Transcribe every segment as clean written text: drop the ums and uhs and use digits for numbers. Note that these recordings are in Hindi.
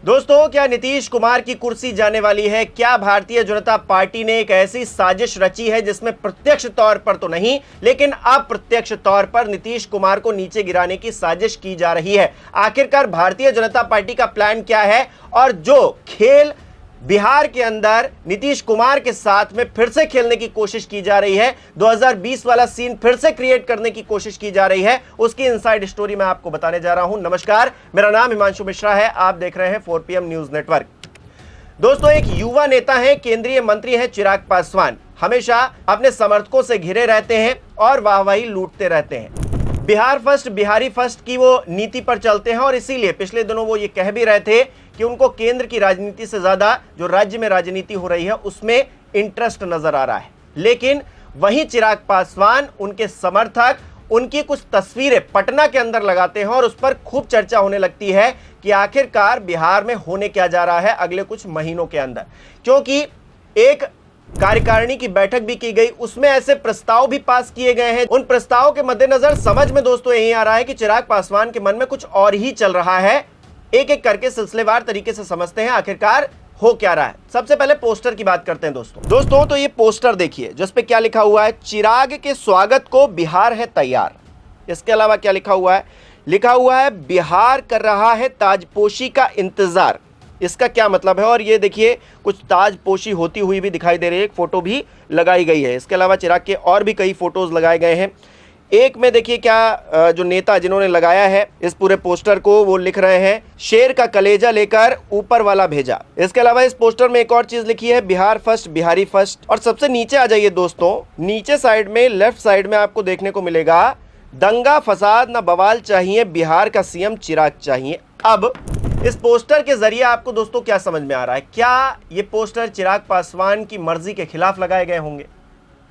दोस्तों, क्या नीतीश कुमार की कुर्सी जाने वाली है? क्या भारतीय जनता पार्टी ने एक ऐसी साजिश रची है जिसमें प्रत्यक्ष तौर पर तो नहीं लेकिन अप्रत्यक्ष तौर पर नीतीश कुमार को नीचे गिराने की साजिश की जा रही है? आखिरकार भारतीय जनता पार्टी का प्लान क्या है? और जो खेल बिहार के अंदर नीतीश कुमार के साथ में फिर से खेलने की कोशिश की जा रही है, 2020 वाला सीन फिर से क्रिएट करने की कोशिश की जा रही है, उसकी इनसाइड स्टोरी मैं आपको बताने जा रहा हूं। नमस्कार, मेरा नाम हिमांशु मिश्रा है, आप देख रहे हैं 4PM न्यूज नेटवर्क। दोस्तों, एक युवा नेता है, केंद्रीय मंत्री है चिराग पासवान, हमेशा अपने समर्थकों से घिरे रहते हैं और वाहवाही लूटते रहते हैं। बिहार फर्स्ट, बिहारी फर्स्ट की वो नीति पर चलते हैं और इसीलिए पिछले दिनों वो ये कह भी रहे थे कि उनको केंद्र की राजनीति से ज्यादा जो राज्य में राजनीति हो रही है उसमें इंटरेस्ट नजर आ रहा है। लेकिन वहीं चिराग पासवान, उनके समर्थक उनकी कुछ तस्वीरें पटना के अंदर लगाते हैं और उस पर खूब चर्चा होने लगती है कि आखिरकार बिहार में होने क्या जा रहा है अगले कुछ महीनों के अंदर। क्योंकि एक कार्यकारिणी की बैठक भी की गई, उसमें ऐसे प्रस्ताव भी पास किए गए हैं। उन प्रस्तावों के मद्देनजर समझ में दोस्तों यही आ रहा है कि चिराग पासवान के मन में कुछ और ही चल रहा है। एक एक करके सिलसिलेवार तरीके से समझते हैं आखिरकार हो क्या रहा है। सबसे पहले पोस्टर की बात करते हैं दोस्तों। तो ये पोस्टर देखिए जिस पे क्या लिखा हुआ है, चिराग के स्वागत को बिहार है तैयार। इसके अलावा क्या लिखा हुआ है? लिखा हुआ है बिहार कर रहा है ताजपोशी का इंतजार। इसका क्या मतलब है? और ये देखिए कुछ ताजपोशी होती हुई भी दिखाई दे रही है, एक फोटो भी लगाई गई है। इसके अलावा चिराग के और भी कई फोटोज लगाए गए हैं। एक में देखिए क्या जो नेता जिन्होंने लगाया है इस पूरे पोस्टर को, वो लिख रहे हैं शेर का कलेजा लेकर ऊपर वाला भेजा। इसके अलावा इस पोस्टर में एक और चीज लिखी है बिहार फर्स्ट, बिहारी फर्स्ट। और सबसे नीचे आ जाइए दोस्तों, नीचे साइड में लेफ्ट साइड में आपको देखने को मिलेगा दंगा फसाद न बवाल चाहिए, बिहार का सीएम चिराग चाहिए। अब इस पोस्टर के जरिए आपको दोस्तों क्या समझ में आ रहा है? क्या ये पोस्टर चिराग पासवान की मर्जी के खिलाफ लगाए गए होंगे?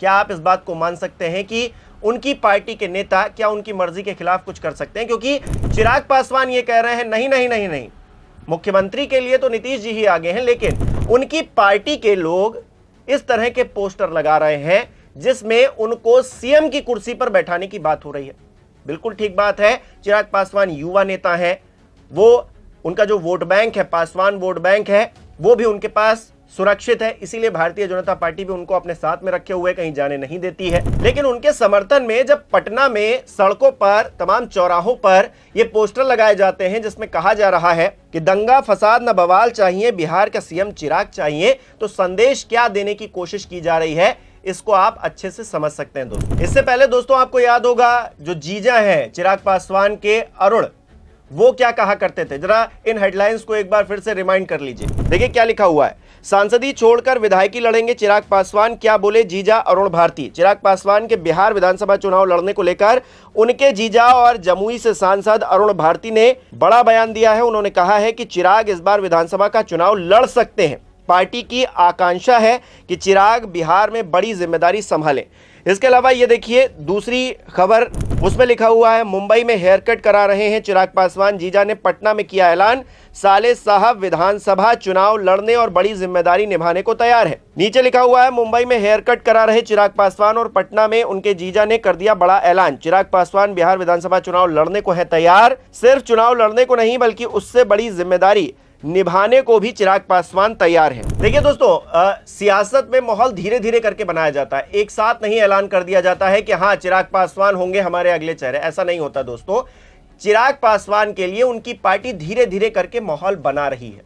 क्या आप इस बात को मान सकते हैं कि उनकी पार्टी के नेता क्या उनकी मर्जी के खिलाफ कुछ कर सकते हैं? क्योंकि चिराग पासवान ये कह रहे हैं नहीं नहीं नहीं नहीं, मुख्यमंत्री के लिए तो नीतीश जी ही आगे हैं, लेकिन उनकी पार्टी के लोग इस तरह के पोस्टर लगा रहे हैं जिसमें उनको सीएम की कुर्सी पर बैठाने की बात हो रही है। बिल्कुल ठीक बात है, चिराग पासवान युवा नेता है, वो उनका जो वोट बैंक है, पासवान वोट बैंक है, वो भी उनके पास सुरक्षित है। इसीलिए भारतीय जनता पार्टी भी उनको अपने साथ में रखे हुए कहीं जाने नहीं देती है। लेकिन उनके समर्थन में जब पटना में सड़कों पर, तमाम चौराहों पर ये पोस्टर लगाए जाते हैं जिसमें कहा जा रहा है कि दंगा फसाद न बवाल चाहिए, बिहार का सीएम चिराग चाहिए, तो संदेश क्या देने की कोशिश की जा रही है इसको आप अच्छे से समझ सकते हैं दोस्तों। इससे पहले दोस्तों आपको याद होगा जो जीजा है चिराग पासवान के, अरुण, वो क्या कहा करते थे? जरा इन हेडलाइंस को एक बार फिर से रिमाइंड कर लीजिए। देखिए क्या लिखा हुआ है, सांसदी छोड़कर विधायकी लड़ेंगे चिराग पासवान, क्या बोले जीजा अरुण भारती। चिराग पासवान के बिहार विधानसभा चुनाव लड़ने को लेकर उनके जीजा और जमुई से सांसद अरुण भारती ने बड़ा बयान दिया है। उन्होंने कहा है कि चिराग इस बार विधानसभा का चुनाव लड़ सकते हैं। पार्टी की आकांक्षा है कि चिराग बिहार में बड़ी जिम्मेदारी संभालें। इसके अलावा ये देखिए दूसरी खबर, उसमें लिखा हुआ है मुंबई में हेयर कट करा रहे हैं चिराग पासवान, जीजा ने पटना में किया ऐलान, साले साहब विधानसभा चुनाव लड़ने और बड़ी जिम्मेदारी निभाने को तैयार है। नीचे लिखा हुआ है मुंबई में हेयर कट करा रहे चिराग पासवान और पटना में उनके जीजा ने कर दिया बड़ा ऐलान, चिराग पासवान बिहार विधानसभा चुनाव लड़ने को है तैयार। सिर्फ चुनाव लड़ने को नहीं बल्कि उससे बड़ी जिम्मेदारी निभाने को भी चिराग पासवान तैयार है। देखिए दोस्तों, सियासत में माहौल धीरे धीरे करके बनाया जाता है, एक साथ नहीं ऐलान कर दिया जाता है कि हाँ चिराग पासवान होंगे हमारे अगले चेहरे, ऐसा नहीं होता दोस्तों। चिराग पासवान के लिए उनकी पार्टी धीरे धीरे करके माहौल बना रही है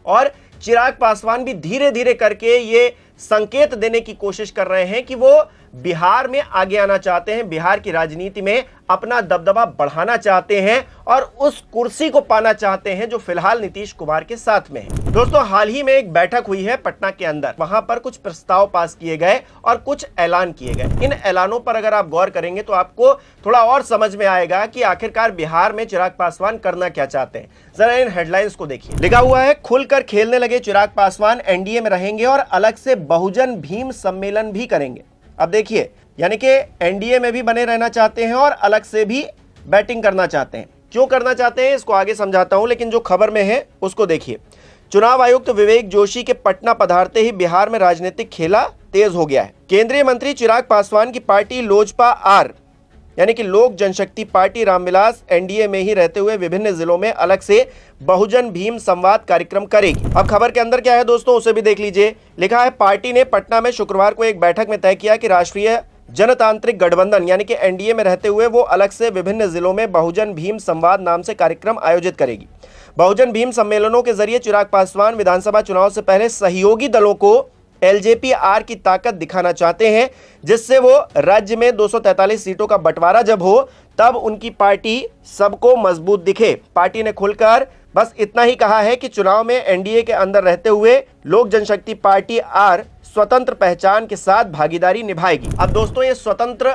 और चिराग पासवान भी धीरे धीरे करके ये संकेत देने की कोशिश कर रहे हैं कि वो बिहार में आगे आना चाहते हैं, बिहार की राजनीति में अपना दबदबा बढ़ाना चाहते हैं और उस कुर्सी को पाना चाहते हैं जो फिलहाल नीतीश कुमार के साथ में है। दोस्तों, हाल ही में एक बैठक हुई है पटना के अंदर, वहां पर कुछ प्रस्ताव पास किए गए और कुछ ऐलान किए गए। इन ऐलानों पर अगर आप गौर करेंगे तो आपको थोड़ा और समझ में आएगा कि आखिरकार बिहार में चिराग पासवान करना क्या चाहते हैं। जरा इन हेडलाइंस को देखिए। लिखा हुआ है खुलकर खेलने लगे चिराग पासवान, एनडीए में रहेंगे और अलग से बहुजन भीम सम्मेलन भी करेंगे। अब देखिए, यानी कि एनडीए में भी बने रहना चाहते हैं और अलग से भी बैटिंग करना चाहते हैं। क्यों करना चाहते हैं इसको आगे समझाता हूं, लेकिन जो खबर में है उसको देखिए। चुनाव आयुक्त विवेक जोशी के पटना पधारते ही बिहार में राजनीतिक खेला तेज हो गया है। केंद्रीय मंत्री चिराग पासवान की पार्टी लोजपा आर यानी कि लोक जनशक्ति पार्टी रामविलास एनडीए में ही रहते हुए विभिन्न जिलों में अलग से बहुजन भीम संवाद कार्यक्रम करेगी। अब खबर के अंदर क्या है दोस्तों, उसे भी देख लीजिए। लिखा है, पार्टी ने पटना में शुक्रवार को एक बैठक में तय किया कि राष्ट्रीय जनतांत्रिक गठबंधन यानी कि एनडीए में रहते हुए वो अलग से विभिन्न जिलों में बहुजन भीम संवाद नाम से कार्यक्रम आयोजित करेगी। बहुजन भीम सम्मेलनों के जरिए चिराग पासवान विधानसभा चुनाव से पहले सहयोगी दलों को एलजेपी-आर की ताकत दिखाना चाहते हैं, जिससे वो राज्य में 243 सीटों का बंटवारा जब हो तब उनकी पार्टी सबको मजबूत दिखे। पार्टी ने खुलकर बस इतना ही कहा है कि चुनाव में एनडीए के अंदर रहते हुए लोक जनशक्ति पार्टी आर स्वतंत्र पहचान के साथ भागीदारी निभाएगी। अब दोस्तों, ये स्वतंत्र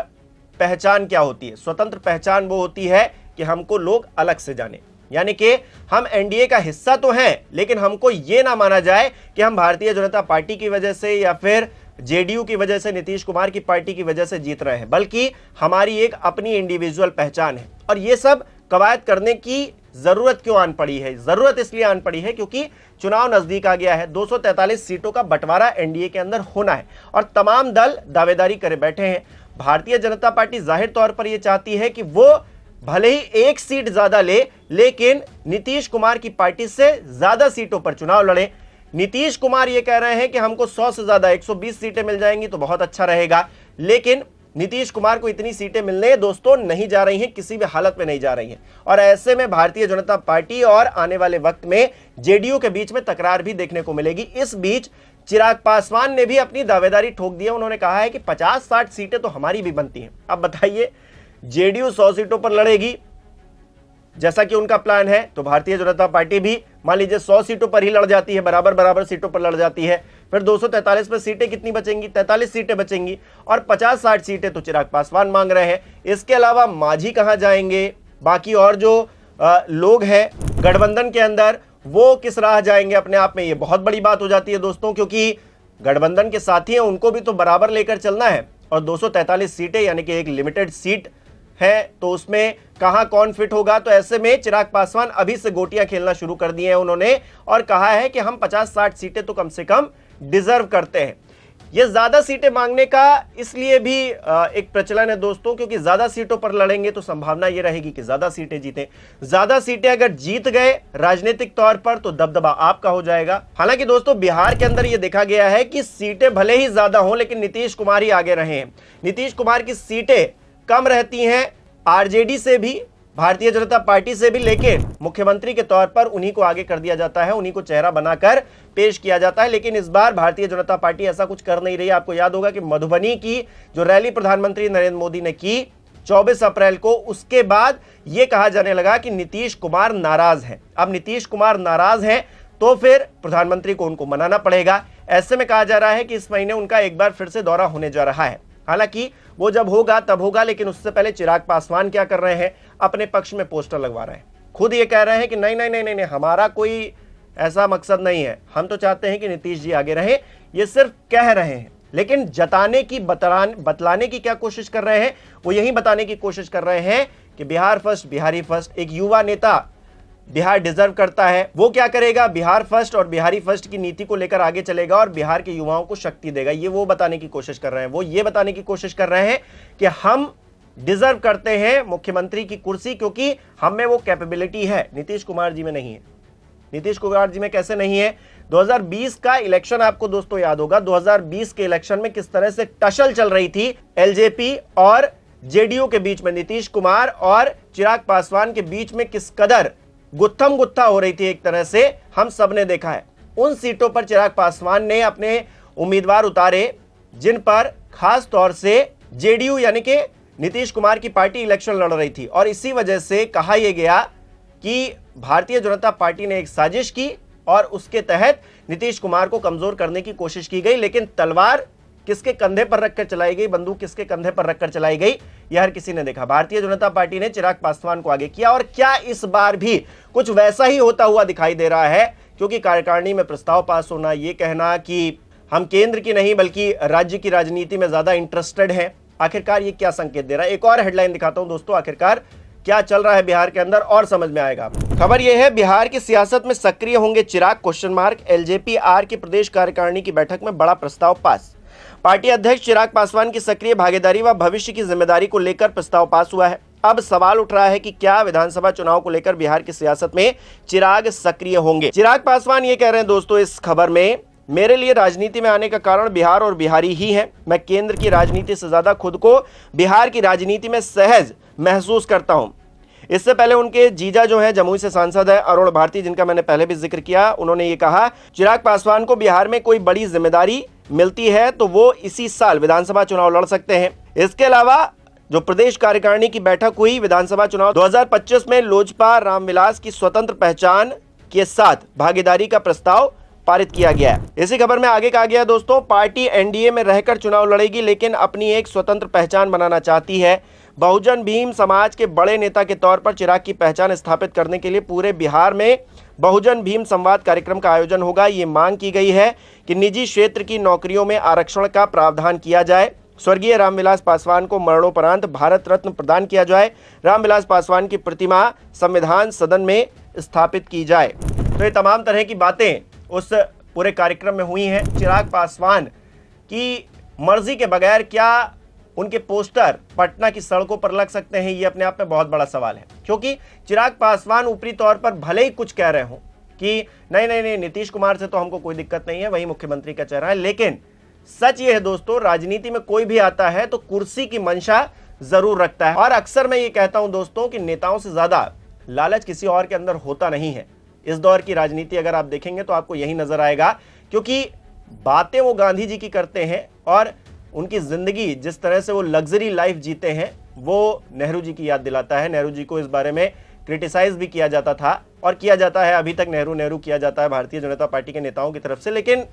पहचान क्या होती है? स्वतंत्र पहचान वो होती है कि हमको लोग अलग से जाने, यानी कि हम एनडीए का हिस्सा तो हैं, लेकिन हमको ये ना माना जाए कि हम भारतीय जनता पार्टी की वजह से या फिर जेडीयू की वजह से, नीतीश कुमार की पार्टी की वजह से जीत रहे हैं, बल्कि हमारी एक अपनी इंडिविजुअल पहचान है। और ये सब कवायद करने की जरूरत क्यों आन पड़ी है? जरूरत इसलिए आन पड़ी है क्योंकि चुनाव नजदीक आ गया है। 243 सीटों का बंटवारा एनडीए के अंदर होना है और तमाम दल दावेदारी करे बैठे हैं। भारतीय जनता पार्टी जाहिर तौर पर यह चाहती है कि वो भले ही एक सीट ज्यादा ले, लेकिन नीतीश कुमार की पार्टी से ज्यादा सीटों पर चुनाव लड़े। नीतीश कुमार ये कह रहे हैं कि हमको 100 से ज्यादा 120 सीटें मिल जाएंगी तो बहुत अच्छा रहेगा, लेकिन नीतीश कुमार को इतनी सीटें मिलने दोस्तों नहीं जा रही हैं, किसी भी हालत में नहीं जा रही हैं। और ऐसे में भारतीय जनता पार्टी और आने वाले वक्त में जेडीयू के बीच में तकरार भी देखने को मिलेगी। इस बीच चिराग पासवान ने भी अपनी दावेदारी ठोक दी है। उन्होंने कहा है कि 50-60 सीटें तो हमारी भी बनती हैं। अब बताइए, जेडीयू 100 सीटों पर लड़ेगी जैसा कि उनका प्लान है, तो भारतीय जनता पार्टी भी मान लीजिए 100 सीटों पर ही लड़ जाती है, बराबर सीटों पर लड़ जाती है, फिर 243 पर सीटें कितनी बचेंगी? 43 सीटें बचेंगी और 50-60 सीटें तो चिराग पासवान मांग रहे हैं। इसके अलावा मांझी कहां जाएंगे? बाकी और जो लोग हैं गठबंधन के अंदर, वो किस राह जाएंगे? अपने आप में ये बहुत बड़ी बात हो जाती है दोस्तों, क्योंकि गठबंधन के साथी हैं, उनको भी तो बराबर लेकर चलना है। और 243 सीटें यानी कि एक लिमिटेड सीट है, तो उसमें कहां कौन फिट होगा? तो ऐसे में चिराग पासवान अभी से गोटियां खेलना शुरू कर दिए हैं उन्होंने, और कहा है कि हम 50-60 सीटें तो कम से कम डिजर्व करते हैं। ये ज्यादा सीटें मांगने का इसलिए भी एक प्रचलन है दोस्तों, क्योंकि ज्यादा सीटों पर लड़ेंगे तो संभावना ये रहेगी कि ज्यादा सीटें जीतें। ज्यादा सीटें अगर जीत गए राजनीतिक तौर पर तो दबदबा आपका हो जाएगा। हालांकि दोस्तों, बिहार के अंदर यह देखा गया है कि सीटें भले ही ज्यादा हों, लेकिन नीतीश कुमार ही आगे रहे हैं। नीतीश कुमार की सीटें कम रहती हैं आरजेडी से भी, भारतीय जनता पार्टी से भी, लेकिन मुख्यमंत्री के तौर पर उन्हीं को आगे कर दिया जाता है, उन्हीं को चेहरा बनाकर पेश किया जाता है। लेकिन इस बार भारतीय जनता पार्टी ऐसा कुछ कर नहीं रही। आपको याद होगा कि मधुबनी की जो रैली प्रधानमंत्री नरेंद्र मोदी ने की 24 अप्रैल को, उसके बाद यह कहा जाने लगा कि नीतीश कुमार नाराज हैं। अब नीतीश कुमार नाराज हैं तो फिर प्रधानमंत्री को उनको मनाना पड़ेगा। ऐसे में कहा जा रहा है कि इस महीने उनका एक बार फिर से दौरा होने जा रहा है। हालांकि वो जब होगा तब होगा, लेकिन उससे पहले चिराग पासवान क्या कर रहे हैं? अपने पक्ष में पोस्टर लगवा रहे हैं। खुद ये कह रहे हैं कि नहीं नहीं नहीं नहीं, हमारा कोई ऐसा मकसद नहीं है, हम तो चाहते हैं कि नीतीश जी आगे रहें। ये सिर्फ कह रहे हैं, लेकिन जताने की बतलाने की क्या कोशिश कर रहे हैं? वो यही बताने की कोशिश कर रहे हैं कि बिहार फर्स्ट, बिहारी फर्स्ट, एक युवा नेता बिहार डिजर्व करता है। वो क्या करेगा? बिहार फर्स्ट और बिहारी फर्स्ट की नीति को लेकर आगे चलेगा और बिहार के युवाओं को शक्ति देगा। ये वो बताने की कोशिश कर रहे हैं। वो ये बताने की कोशिश कर रहे हैं कि हम डिजर्व करते हैं मुख्यमंत्री की कुर्सी, क्योंकि हम में वो कैपेबिलिटी है, नीतीश कुमार जी में नहीं है। नीतीश कुमार जी में कैसे नहीं है? 2020 का इलेक्शन आपको दोस्तों याद होगा। 2020 के इलेक्शन में किस तरह से टसल चल रही थी एलजेपी और जेडीयू के बीच में, नीतीश कुमार और चिराग पासवान के बीच में किस कदर गुत्थम गुत्था हो रही थी, एक तरह से हम सब ने देखा है। उन सीटों पर चिराग पासवान ने अपने उम्मीदवार उतारे जिन पर खास तौर से जेडीयू यानी कि नीतीश कुमार की पार्टी इलेक्शन लड़ रही थी, और इसी वजह से कहा यह गया कि भारतीय जनता पार्टी ने एक साजिश की और उसके तहत नीतीश कुमार को कमजोर करने की कोशिश की गई। लेकिन तलवार किसके कंधे पर रखकर चलाई गई, बंदूक किसके कंधे पर रखकर चलाई गई, यह हर किसी ने देखा। भारतीय जनता पार्टी ने चिराग पासवान को आगे किया, और क्या इस बार भी कुछ वैसा ही होता हुआ दिखाई दे रहा है? क्योंकि कार्यकारिणी में प्रस्ताव पास होना, यह कहना कि हम केंद्र की नहीं बल्कि राज्य की राजनीति में ज्यादा इंटरेस्टेड हैं, आखिरकार ये क्या संकेत दे रहा है? एक और हेडलाइन दिखाता हूं दोस्तों, आखिरकार क्या चल रहा है बिहार के अंदर और समझ में आएगा। खबर यह है, बिहार की सियासत में सक्रिय होंगे चिराग? एलजेपी-आर की प्रदेश कार्यकारिणी की बैठक में बड़ा प्रस्ताव पास। पार्टी अध्यक्ष चिराग पासवान की सक्रिय भागीदारी व भविष्य की जिम्मेदारी को लेकर प्रस्ताव पास हुआ है। अब सवाल उठ रहा है कि क्या विधानसभा चुनाव को लेकर बिहार की सियासत में चिराग सक्रिय होंगे। चिराग पासवान ये कह रहे हैं दोस्तों इस खबर में, मेरे लिए राजनीति में आने का कारण बिहार और बिहारी ही हैं। मैं केंद्र की राजनीति से ज्यादा खुद को बिहार की राजनीति में सहज महसूस करता हूं। इससे पहले उनके जीजा जो हैं जमुई से सांसद है अरुण भारती, जिनका मैंने पहले भी जिक्र किया, उन्होंने ये कहा चिराग पासवान को बिहार में कोई बड़ी जिम्मेदारी मिलती है तो वो इसी साल विधानसभा चुनाव लड़ सकते हैं। इसके अलावा जो प्रदेश कार्यकारिणी की बैठक हुई विधानसभा चुनाव 2025 में लोजपा रामविलास की स्वतंत्र पहचान के साथ भागीदारी का प्रस्ताव पारित किया गया है। इसी खबर में आगे कहा गया दोस्तों, पार्टी एनडीए में रहकर चुनाव लड़ेगी लेकिन अपनी एक स्वतंत्र पहचान बनाना चाहती है। बहुजन भीम समाज के बड़े नेता के तौर पर चिराग की पहचान स्थापित करने के लिए पूरे बिहार में बहुजन भीम संवाद कार्यक्रम का आयोजन होगा। ये मांग की गई है कि निजी क्षेत्र की नौकरियों में आरक्षण का प्रावधान किया जाए। स्वर्गीय रामविलास पासवान को मरणोपरांत भारत रत्न प्रदान किया जाए। रामविलास पासवान की प्रतिमा संविधान सदन में स्थापित की जाए। तो ये तमाम तरह की बातें उस पूरे कार्यक्रम में हुई हैं। चिराग पासवान की मर्जी के बगैर क्या उनके पोस्टर पटना की सड़कों पर लग सकते हैं, ये अपने आप में बहुत बड़ा सवाल है। क्योंकि चिराग पासवान ऊपरी तौर पर भले ही कुछ कह रहे हो कि नहीं नीतीश कुमार से तो हमको कोई दिक्कत नहीं है, वही मुख्यमंत्री का चेहरा है, लेकिन सच ये है दोस्तों, राजनीति में कोई भी आता है तो कुर्सी की मंशा जरूर रखता है। और अक्सर मैं ये कहता हूं दोस्तों कि नेताओं से ज्यादा लालच किसी और के अंदर होता नहीं है। इस दौर की राजनीति अगर आप देखेंगे तो आपको यही नजर आएगा, क्योंकि बातें वो गांधी जी की करते हैं और उनकी जिंदगी जिस तरह से वो लग्जरी लाइफ जीते हैं वो नेहरू जी की याद दिलाता है। नेहरू जी को इस बारे में क्रिटिसाइज भी किया जाता था और किया जाता है, अभी तक नेहरू किया जाता है भारतीय जनता पार्टी के नेताओं की तरफ से। लेकिन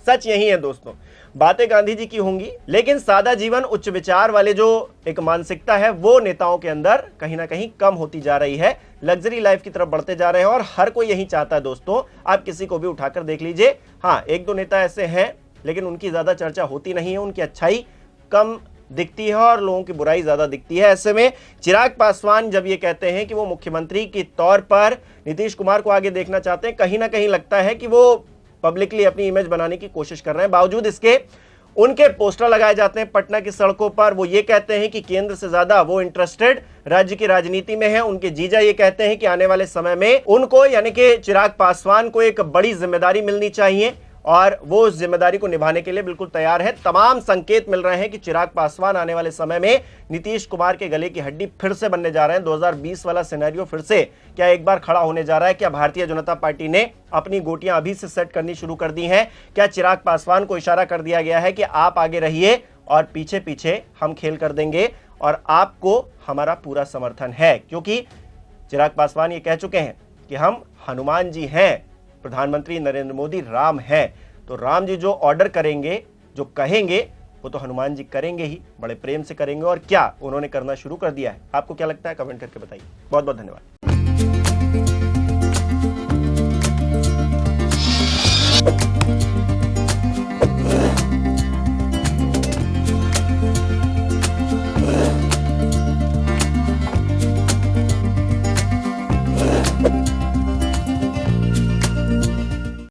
सच यही है दोस्तों, बातें गांधी जी की होंगी लेकिन सादा जीवन उच्च विचार वाले जो एक मानसिकता है वो नेताओं के अंदर कहीं ना कहीं कम होती जा रही है। लग्जरी लाइफ की तरफ बढ़ते जा रहे हैं और हर कोई यही चाहता है दोस्तों। आप किसी को भी उठाकर देख लीजिए, हाँ एक दो नेता ऐसे हैं लेकिन उनकी ज्यादा चर्चा होती नहीं है, उनकी अच्छाई कम दिखती है और लोगों की बुराई ज्यादा दिखती है। ऐसे में चिराग पासवान जब ये कहते हैं कि वो मुख्यमंत्री के तौर पर नीतीश कुमार को आगे देखना चाहते हैं, कहीं ना कहीं लगता है कि वो पब्लिकली अपनी इमेज बनाने की कोशिश कर रहे हैं। बावजूद इसके उनके पोस्टर लगाए जाते हैं पटना की सड़कों पर। वो ये कहते हैं कि केंद्र से ज्यादा वो इंटरेस्टेड राज्य की राजनीति में है। उनके जीजा ये कहते हैं कि आने वाले समय में उनको यानी कि चिराग पासवान को एक बड़ी जिम्मेदारी मिलनी चाहिए और वो उस जिम्मेदारी को निभाने के लिए बिल्कुल तैयार है। तमाम संकेत मिल रहे हैं कि चिराग पासवान आने वाले समय में नीतीश कुमार के गले की हड्डी फिर से बनने जा रहे हैं। 2020 वाला सिनेरियो फिर से क्या एक बार खड़ा होने जा रहा है? क्या भारतीय जनता पार्टी ने अपनी गोटियां अभी से सेट करनी शुरू कर दी हैं? क्या चिराग पासवान को इशारा कर दिया गया है कि आप आगे रहिए और पीछे पीछे हम खेल कर देंगे और आपको हमारा पूरा समर्थन है? क्योंकि चिराग पासवान ये कह चुके हैं कि हम हनुमान जी हैं, प्रधानमंत्री नरेंद्र मोदी राम है, तो राम जी जो ऑर्डर करेंगे, जो कहेंगे, वो तो हनुमान जी करेंगे ही, बड़े प्रेम से करेंगे। और क्या उन्होंने करना शुरू कर दिया है? आपको क्या लगता है? कमेंट करके बताइए। बहुत बहुत धन्यवाद।